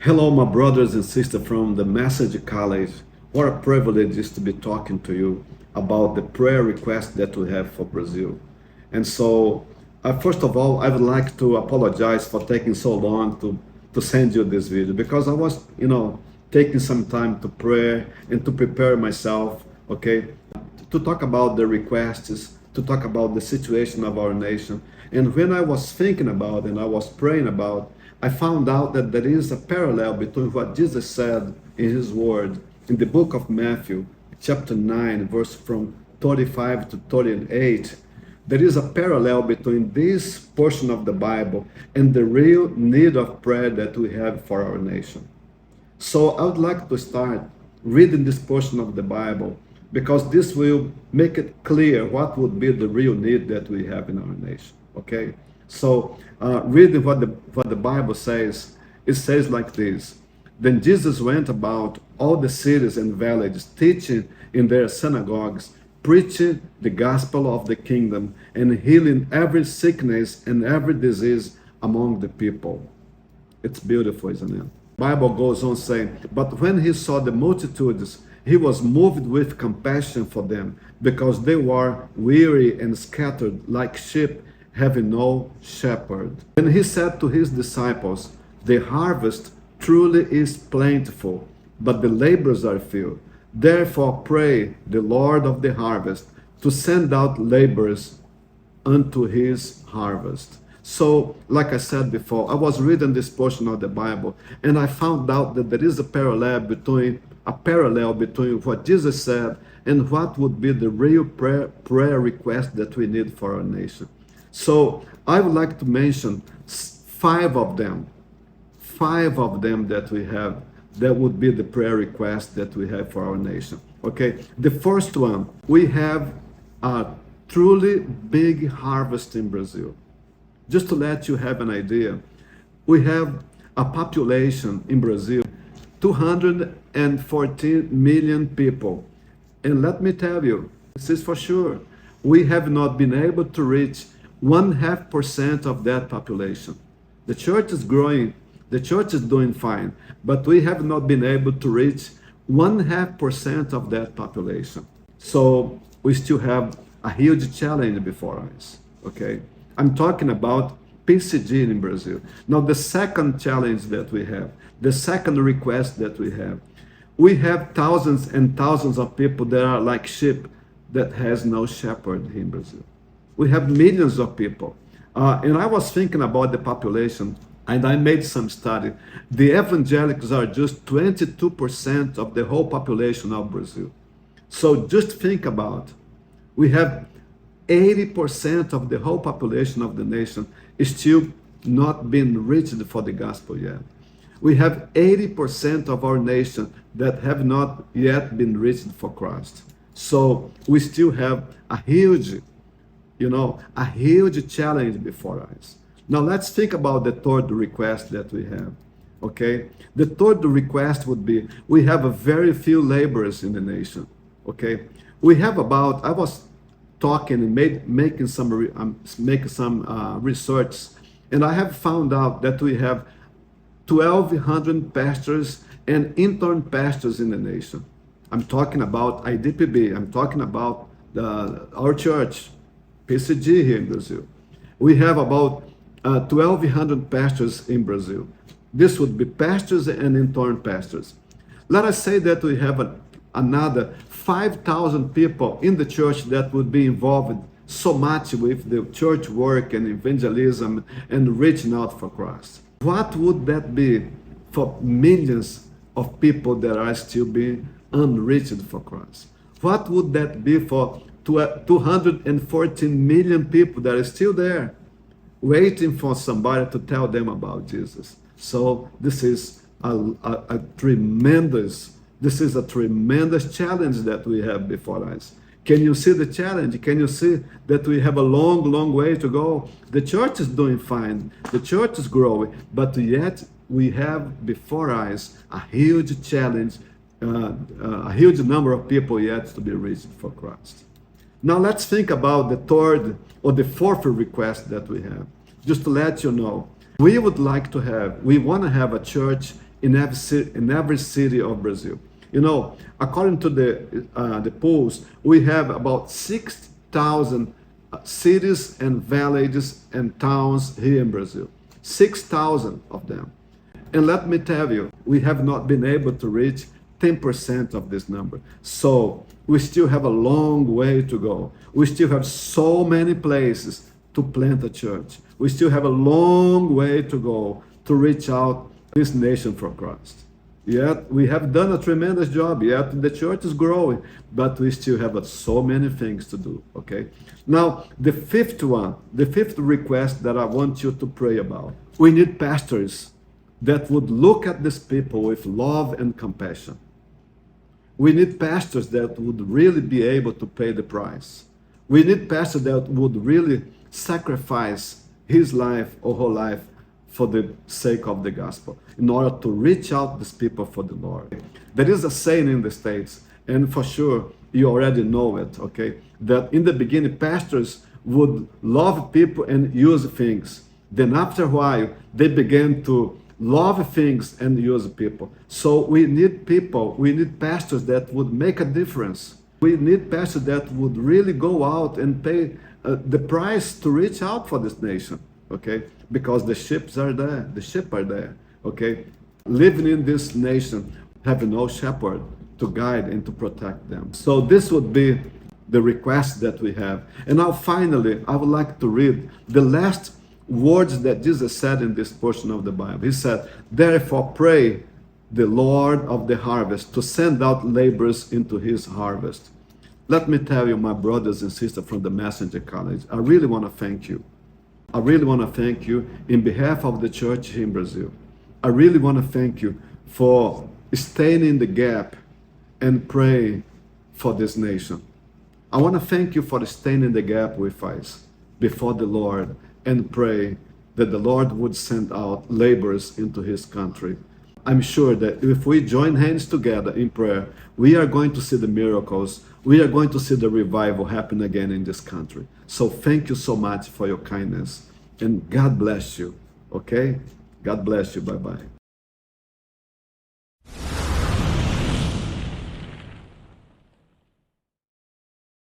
Hello, my brothers and sisters from the Message College. What a privilege it is to be talking to you about the prayer request that we have for Brazil. And so, first of all, I would like to apologize for taking so long to send you this video because I was, taking some time to pray and to prepare myself, okay, to talk about the requests, to talk about the situation of our nation. And when I was thinking about and I was praying about, I found out that there is a parallel between what Jesus said in his word in the book of Matthew, chapter 9, verse from 35 to 38. There is a parallel between this portion of the Bible and the real need of prayer that we have for our nation. So I would like to start reading this portion of the Bible because this will make it clear what would be the real need that we have in our nation. Okay? So reading what the Bible says, it says like this. Then Jesus went about all the cities and villages, teaching in their synagogues, preaching the gospel of the kingdom, and healing every sickness and every disease among the people. It's beautiful, isn't it? The Bible goes on saying, but when he saw the multitudes, he was moved with compassion for them, because they were weary and scattered like sheep, having no shepherd. And he said to his disciples, the harvest truly is plentiful, but the laborers are few. Therefore pray the Lord of the harvest to send out laborers unto his harvest. So, like I said before, I was reading this portion of the Bible, and I found out that there is a parallel between what Jesus said and what would be the real prayer request that we need for our nation. So I would like to mention five of them that we have, that would be the prayer request that we have for our nation. Okay, the first one, we have a truly big harvest in Brazil. Just to let you have an idea, we have a population in Brazil, 214 million people. And let me tell you, this is for sure, we have not been able to reach 0.5% of that population. The church is growing, the church is doing fine, but we have not been able to reach 0.5% of that population. So we still have a huge challenge before us, okay? I'm talking about PCG in Brazil. Now, the second challenge that we have, the second request that we have thousands and thousands of people that are like sheep that has no shepherd in Brazil. We have millions of people. And I was thinking about the population, and I made some study. The evangelicals are just 22% of the whole population of Brazil. So just think about, we have 80% of the whole population of the nation is still not being reached for the gospel yet. We have 80% of our nation that have not yet been reached for Christ. So we still have a huge challenge before us. Now let's think about the third request that we have, okay? The third request would be, we have a very few laborers in the nation, okay? We have about, I was talking and making some research, and I have found out that we have 1,200 pastors and intern pastors in the nation. I'm talking about IDPB, I'm talking about our church, PCG here in Brazil. We have about 1,200 pastors in Brazil. This would be pastors and intern pastors. Let us say that we have another 5,000 people in the church that would be involved so much with the church work and evangelism and reaching out for Christ. What would that be for millions of people that are still being unreached for Christ? What would that be for 214 million people that are still there waiting for somebody to tell them about Jesus? So this is a tremendous challenge that we have before us. Can you see the challenge? Can you see that we have a long way to go? The church is doing fine. The church is growing, but yet we have before us a huge challenge, a huge number of people yet to be reached for Christ. Now let's think about the third or the fourth request that we have. Just to let you know, we want to have a church in every city of Brazil. You know, according to the polls, we have about 6,000 cities and villages and towns here in Brazil. 6,000 of them. And let me tell you, we have not been able to reach 10% of this number. So we still have a long way to go. We still have so many places to plant a church. We still have a long way to go to reach out this nation for Christ. Yet we have done a tremendous job. Yet the church is growing, but we still have so many things to do. Okay. Now the fifth request that I want you to pray about. We need pastors that would look at these people with love and compassion. We need pastors that would really be able to pay the price. We need pastors that would really sacrifice his life or her life for the sake of the gospel, in order to reach out these people for the Lord. There is a saying in the States, and for sure you already know it, okay, that in the beginning pastors would love people and use things. Then after a while, they began to love things and use people. So we need pastors that would make a difference. We need pastors that would really go out and pay the price to reach out for this nation, okay? Because the sheep are there, okay? Living in this nation, having no shepherd to guide and to protect them. So this would be the request that we have. And now finally, I would like to read the last words that Jesus said in this portion of the Bible. He said, "Therefore pray the Lord of the harvest to send out laborers into his harvest." Let me tell you, my brothers and sisters from the Messenger College, I really want to thank you. I really want to thank you in behalf of the church here in Brazil. I really want to thank you for staying in the gap and pray for this nation. I want to thank you for staying in the gap with us before the Lord and pray that the Lord would send out laborers into his country. I'm sure that if we join hands together in prayer, we are going to see the miracles. We are going to see the revival happen again in this country. So thank you so much for your kindness. And God bless you. Okay? God bless you. Bye-bye.